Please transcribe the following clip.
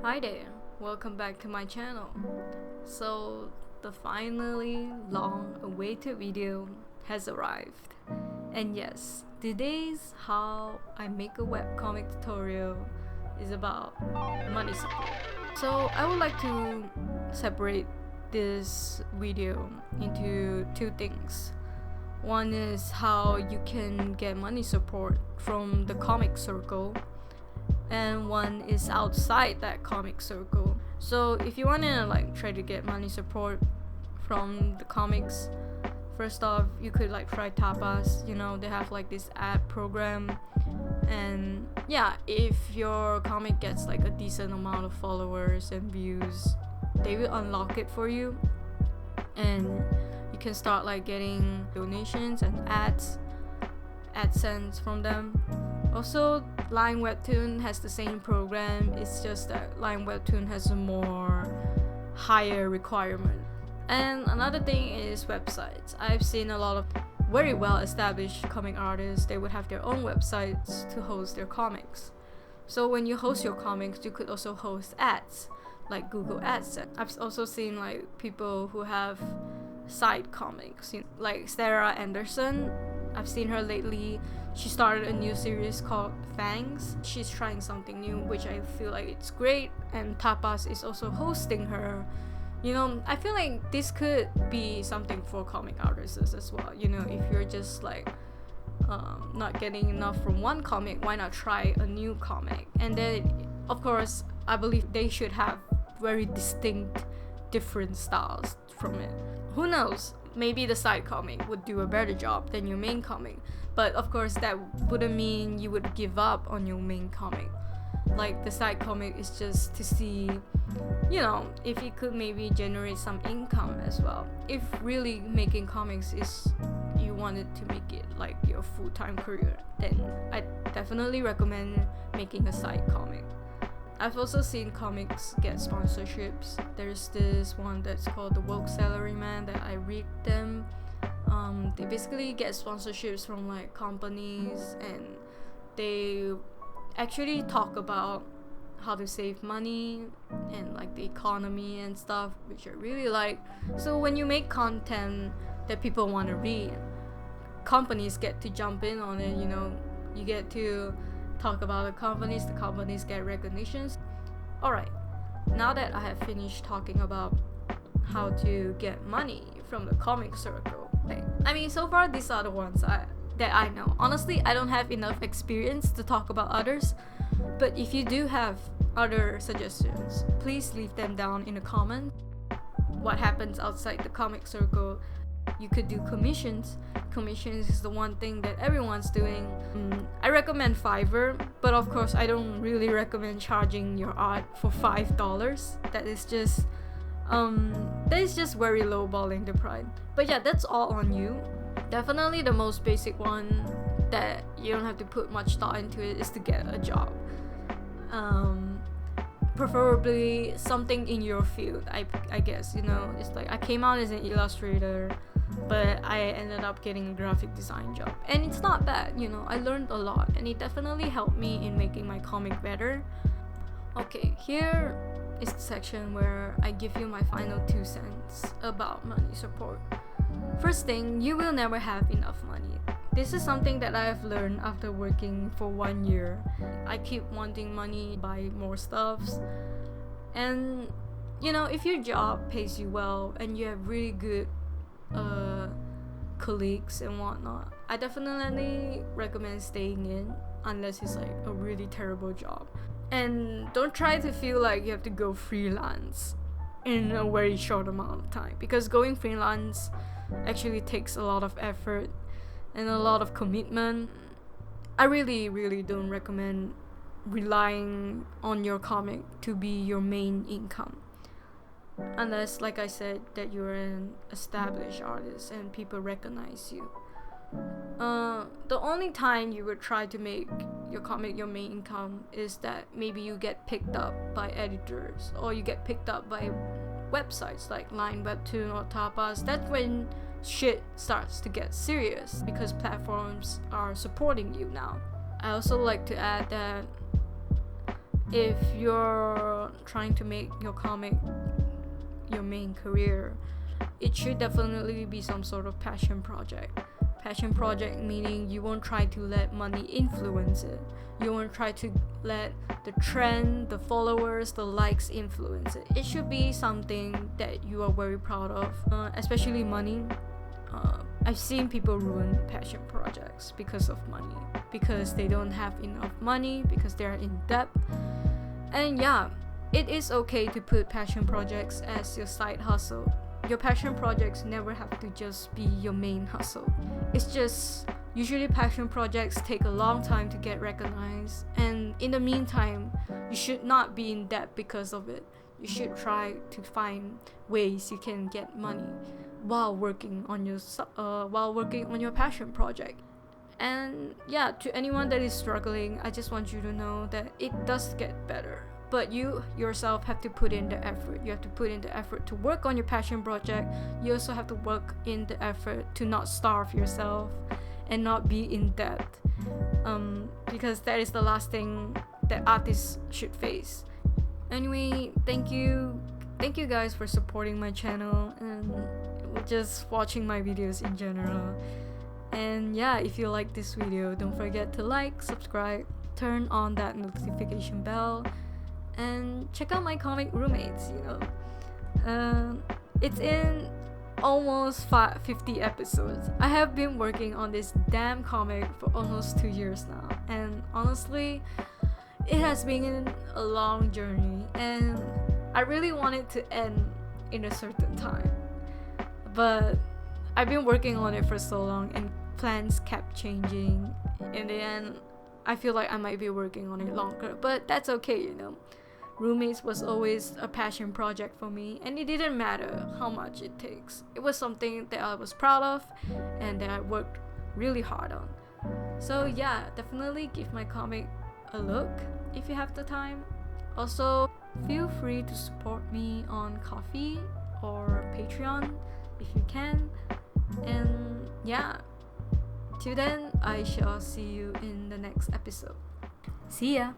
Hi there, welcome back to my channel. So the finally long awaited video has arrived. And yes, today's how I make a webcomic tutorial is about money support. So I would like to separate this video into two things. One is how you can get money support from the comic circle, and one is outside that comic circle. So if you want to try to get money support from the comics, first off, you could try tapas. They have this ad program, and yeah, if your comic gets a decent amount of followers and views, they will unlock it for you, and you can start getting donations and AdSense from them. Also, Line Webtoon has the same program. It's just that Line Webtoon has a more higher requirement. And another thing is websites. I've seen a lot of very well established comic artists. They would have their own websites to host their comics. So when you host your comics, you could also host ads like Google AdSense. I've also seen people who have side comics, like Sarah Anderson. I've seen her lately. She started a new series called Fangs. She's trying something new, which I feel it's great. And Tapas is also hosting her. I feel this could be something for comic artists as well. If you're just not getting enough from one comic, why not try a new comic? And then, of course, I believe they should have very distinct, different styles from it. Who knows? Maybe the side comic would do a better job than your main comic. But of course, that wouldn't mean you would give up on your main comic. The side comic is just to see, if you could maybe generate some income as well. If really making comics is you wanted to make it your full-time career, then I definitely recommend making a side comic. I've also seen comics get sponsorships. There's this one that's called The Woke Salaryman that I read them. They basically get sponsorships from companies, and they actually talk about how to save money and the economy and stuff, which I really like. So when you make content that people want to read, companies get to jump in on it. You get to talk about the companies get recognitions. Alright, now that I have finished talking about how to get money from the comic circle, so far these are the ones that I know. Honestly, I don't have enough experience to talk about others, but if you do have other suggestions, please leave them down in the comments. What happens outside the comic circle? You could do commissions. Commissions is the one thing that everyone's doing. I recommend Fiverr, but of course I don't really recommend charging your art for $5. That is just very lowballing the price. But yeah, that's all on you. Definitely the most basic one that you don't have to put much thought into it is to get a job. Preferably something in your field. I guess it's I came out as an illustrator, but I ended up getting a graphic design job, and it's not bad. I learned a lot, and it definitely helped me in making my comic better. Okay, here is the section where I give you my final 2 cents about money support. First thing, you will never have enough money. This is something that I have learned after working for 1 year. I keep wanting money, buy more stuffs, and if your job pays you well and you have really good colleagues and whatnot, I definitely recommend staying in, unless it's a really terrible job. And don't try to feel you have to go freelance in a very short amount of time, because going freelance actually takes a lot of effort and a lot of commitment. I really don't recommend relying on your comic to be your main income, unless, like I said, that you're an established artist and people recognize you. The only time you would try to make your comic your main income is that maybe you get picked up by editors, or you get picked up by websites like Line Webtoon or Tapas. That's when shit starts to get serious, because platforms are supporting you now. I also like to add that if you're trying to make your comic your main career, it should definitely be some sort of passion project. Passion project meaning you won't try to let money influence it. You won't try to let the trend, the followers, the likes influence it. It should be something that you are very proud of, especially money. I've seen people ruin passion projects because of money, because they don't have enough money, because they're in debt. And yeah, it is okay to put passion projects as your side hustle. Your passion projects never have to just be your main hustle. It's just usually passion projects take a long time to get recognized, and in the meantime, you should not be in debt because of it. You should try to find ways you can get money while working on your passion project. And yeah, to anyone that is struggling, I just want you to know that it does get better. But you yourself have to put in the effort. You have to put in the effort to work on your passion project. You also have to work in the effort to not starve yourself and not be in debt. Because that is the last thing that artists should face. Anyway, thank you guys for supporting my channel and just watching my videos in general. And yeah, if you like this video, don't forget to like, subscribe, turn on that notification bell, and check out my comic roommates. It's in almost 50 episodes. I have been working on this damn comic for almost 2 years now, and honestly, it has been a long journey, and I really want it to end in a certain time, but I've been working on it for so long and plans kept changing. In the end, I feel like I might be working on it longer, but that's okay. Roommates was always a passion project for me, and it didn't matter how much it takes. It was something that I was proud of and that I worked really hard on. So yeah, definitely give my comic a look if you have the time. Also, feel free to support me on Ko-fi or Patreon if you can. And yeah, till then, I shall see you in the next episode. See ya!